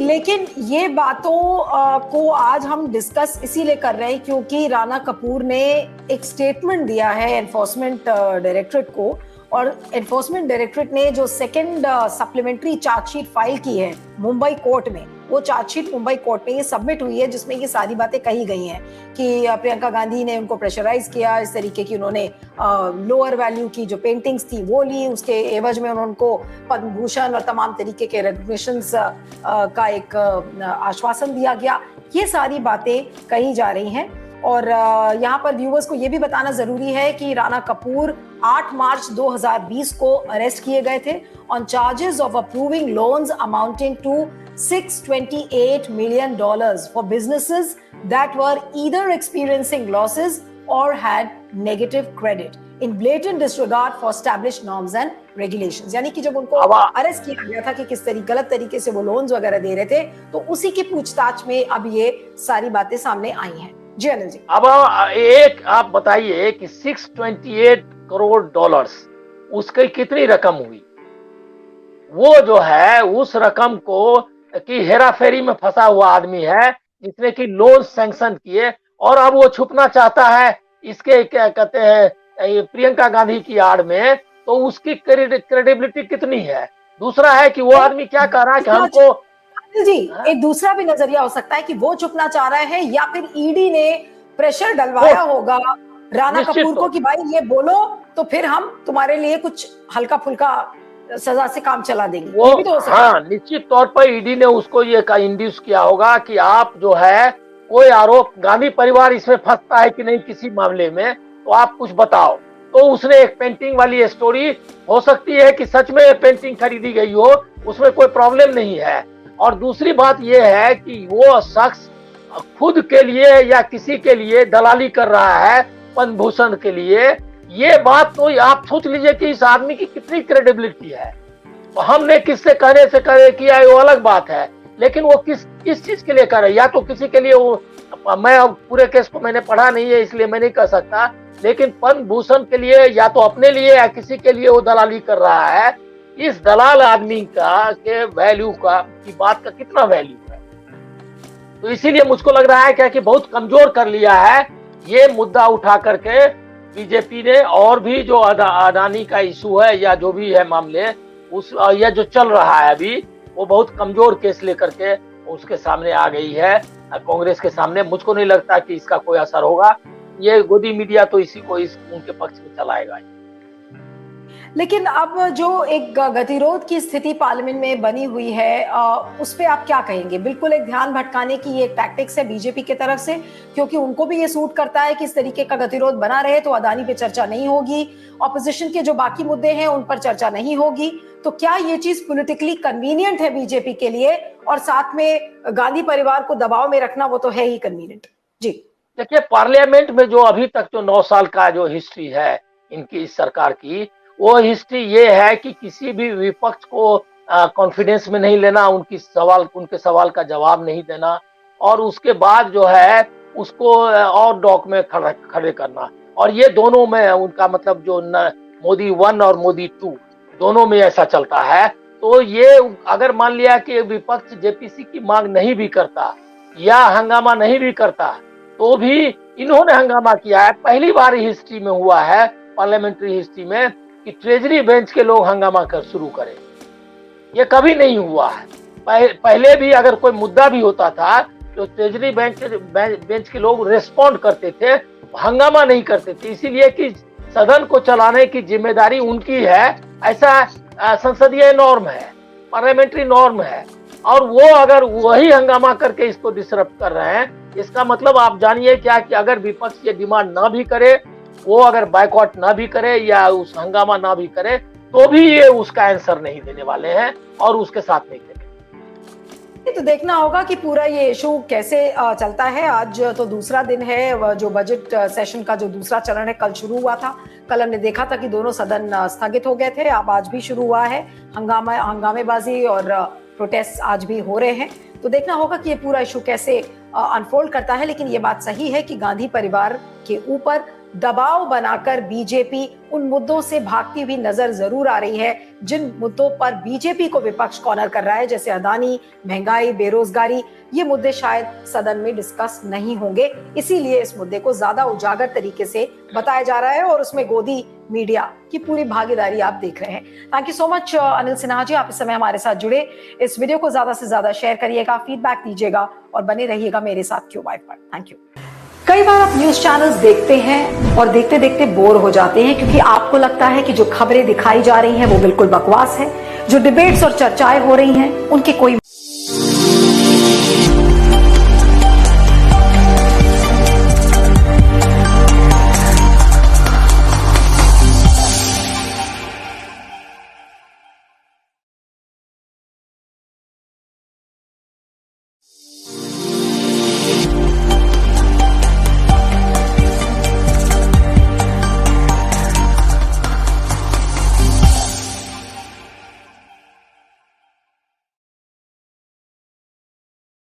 लेकिन ये बातों को आज हम डिस्कस इसीलिए कर रहे हैं क्योंकि राणा कपूर ने एक स्टेटमेंट दिया है एनफोर्समेंट डायरेक्टरेट को, और एनफोर्समेंट डायरेक्टरेट ने जो सेकंड सप्लीमेंट्री चार्जशीट फाइल की है मुंबई कोर्ट में, वो चार्जशीट मुंबई कोर्ट में ये सबमिट हुई है जिसमें ये सारी बातें कही गई हैं कि प्रियंका गांधी ने उनको प्रेशराइज किया इस तरीके की, उन्होंने लोअर वैल्यू की जो पेंटिंग्स थी वो ली, उसके एवज में उनको पद्म भूषण और तमाम तरीके के रिकॉग्निशंस का एक आश्वासन दिया गया। ये सारी बातें कही जा रही हैं और यहाँ पर व्यूअर्स को ये भी बताना जरूरी है कि राणा कपूर 8 मार्च 2020 को अरेस्ट किए गए थे on charges of approving loans amounting to $628 million for businesses that were either experiencing losses or had negative credit in blatant disregard for established norms and regulations। यानी कि जब उनको अरेस्ट किया गया था कि किस गलत तरीके से वो लोन्स वगैरह दे रहे थे, तो उसी की पूछताछ में अब ये सारी बातें सामने आई हैं। जी अनिल जी, अब एक आप बताइए कि $628 करोड़ उसकी कितनी रकम हुई? वो जो है उस रकम को कि हेराफेरी में फंसा हुआ आदमी है जिसने कि लोन सैंक्शन किए, और अब वो छुपना चाहता है इसके क्या कहते हैं प्रियंका गांधी की आड़ में, तो उसकी क्रेडिबिलिटी कितनी है? दूसरा है कि वो आदमी क्या कह रहा है कि हमको जी एक दूसरा भी नजरिया हो सकता है कि वो छुपना चाह रहा है या फिर ईडी ने प्रेशर डलवाया होगा राणा कपूर को कि भाई ये बोलो तो फिर हम तुम्हारे लिए कुछ हल्का फुल्का सजा से काम चला देंगे। वो भी तो हाँ, निश्चित तौर पर ईडी ने उसको ये इंड्यूस किया होगा कि आप जो है कोई आरोप, गांधी परिवार इसमें फंसता है कि नहीं किसी मामले में, तो आप कुछ बताओ। तो उसने एक पेंटिंग वाली स्टोरी, हो सकती है कि सच में पेंटिंग खरीदी गई हो, उसमें कोई प्रॉब्लम नहीं है। और दूसरी बात यह है कि वो शख्स खुद के लिए या किसी के लिए दलाली कर रहा है पद्म भूषण के लिए, ये बात तो आप सोच लीजिए कि इस आदमी की कितनी क्रेडिबिलिटी है। तो हमने किससे कहने से करे किया वो अलग बात है, लेकिन वो किस चीज के लिए करे, या तो किसी के लिए वो, मैं अब पूरे केस को मैंने पढ़ा नहीं है इसलिए मैं नहीं कह सकता, लेकिन पद्म भूषण के लिए या तो अपने लिए या किसी के लिए वो दलाली कर रहा है। इस दलाल आदमी का के वैल्यू का की बात का कितना वैल्यू है? तो इसीलिए मुझको लग रहा है क्या कि बहुत कमजोर कर लिया है ये मुद्दा उठा करके बीजेपी ने, और भी जो अडानी का इशू है या जो भी है मामले उस या जो चल रहा है अभी, वो बहुत कमजोर केस लेकर के उसके सामने आ गई है कांग्रेस के सामने। मुझको नहीं लगता कि इसका कोई असर होगा, ये गोदी मीडिया तो इसी को उनके पक्ष में चलाएगा। लेकिन अब जो एक गतिरोध की स्थिति पार्लियामेंट में बनी हुई है उस पे आप क्या कहेंगे? बिल्कुल एक ध्यान भटकाने की ये टैक्टिक्स है बीजेपी की तरफ से, क्योंकि उनको भी ये सूट करता है कि इस तरीके का गतिरोध बना रहे तो अदानी पे चर्चा नहीं होगी, ऑपोजिशन के जो बाकी मुद्दे हैं उन पर चर्चा नहीं होगी। तो क्या ये चीज पॉलिटिकली कन्वीनियंट है बीजेपी के लिए? और साथ में गांधी परिवार को दबाव में रखना वो तो है ही कन्वीनियंट। जी देखिए, पार्लियामेंट में जो अभी तक जो 9 साल का जो हिस्ट्री है इनकी इस सरकार की, वो हिस्ट्री ये है कि किसी भी विपक्ष को कॉन्फिडेंस में नहीं लेना, उनके सवाल का जवाब नहीं देना, और उसके बाद जो है उसको और डॉक में खड़े करना। और ये दोनों में उनका मतलब जो मोदी 1 और मोदी 2 दोनों में ऐसा चलता है। तो ये अगर मान लिया कि विपक्ष जेपीसी की मांग नहीं भी करता या हंगामा नहीं भी करता, तो भी इन्होंने हंगामा किया है। पहली बार हिस्ट्री में हुआ है, पार्लियामेंट्री हिस्ट्री में, कि ट्रेजरी बेंच के लोग हंगामा कर शुरू करें। ये कभी नहीं हुआ है। पहले भी अगर कोई मुद्दा भी होता था तो ट्रेजरी बेंच के लोग रेस्पॉन्ड करते थे, हंगामा नहीं करते थे, इसीलिए कि सदन को चलाने की जिम्मेदारी उनकी है। ऐसा संसदीय नॉर्म है, पार्लियामेंट्री नॉर्म है। और वो अगर वही हंगामा करके इसको डिसरप्ट कर रहे हैं, इसका मतलब आप जानिए क्या कि अगर विपक्ष ये डिमांड ना भी करे, वो अगर बायकॉट ना भी करे या उस हंगामा ना भी करे, तो भी ये उसका आंसर नहीं देने वाले हैं और उसके साथ नहीं देंगे। तो देखना होगा कि पूरा ये इशू कैसे चलता है। आज तो दूसरा दिन है, जो बजट सेशन का जो दूसरा चरण है कल शुरू हुआ था। कल हमने देखा था कि दोनों सदन स्थगित हो गए थे, अब आज भी शुरू हुआ है। हंगामेबाजी और प्रोटेस्ट आज भी हो रहे हैं। तो देखना होगा कि ये पूरा इशू कैसे अनफोल्ड करता है। लेकिन ये बात सही है कि गांधी परिवार के ऊपर दबाव बनाकर बीजेपी उन मुद्दों से भागती हुई नजर जरूर आ रही है जिन मुद्दों पर बीजेपी को विपक्ष कॉर्नर कर रहा है, जैसे अदानी, महंगाई, बेरोजगारी। ये मुद्दे शायद सदन में डिस्कस नहीं होंगे, इसीलिए इस मुद्दे को ज्यादा उजागर तरीके से बताया जा रहा है और उसमें गोदी मीडिया की पूरी भागीदारी आप देख रहे हैं। Thank you so much Anil Sinha ji, आप इस समय हमारे साथ जुड़े। इस वीडियो को ज्यादा से ज्यादा शेयर करिएगा, फीडबैक दीजिएगा और बने रहिएगा मेरे साथ क्यू वाइफ पर। Thank you. कई बार आप न्यूज चैनल्स देखते हैं और देखते देखते बोर हो जाते हैं क्योंकि आपको लगता है कि जो खबरें दिखाई जा रही हैं वो बिल्कुल बकवास है, जो डिबेट्स और चर्चाएं हो रही हैं उनके कोई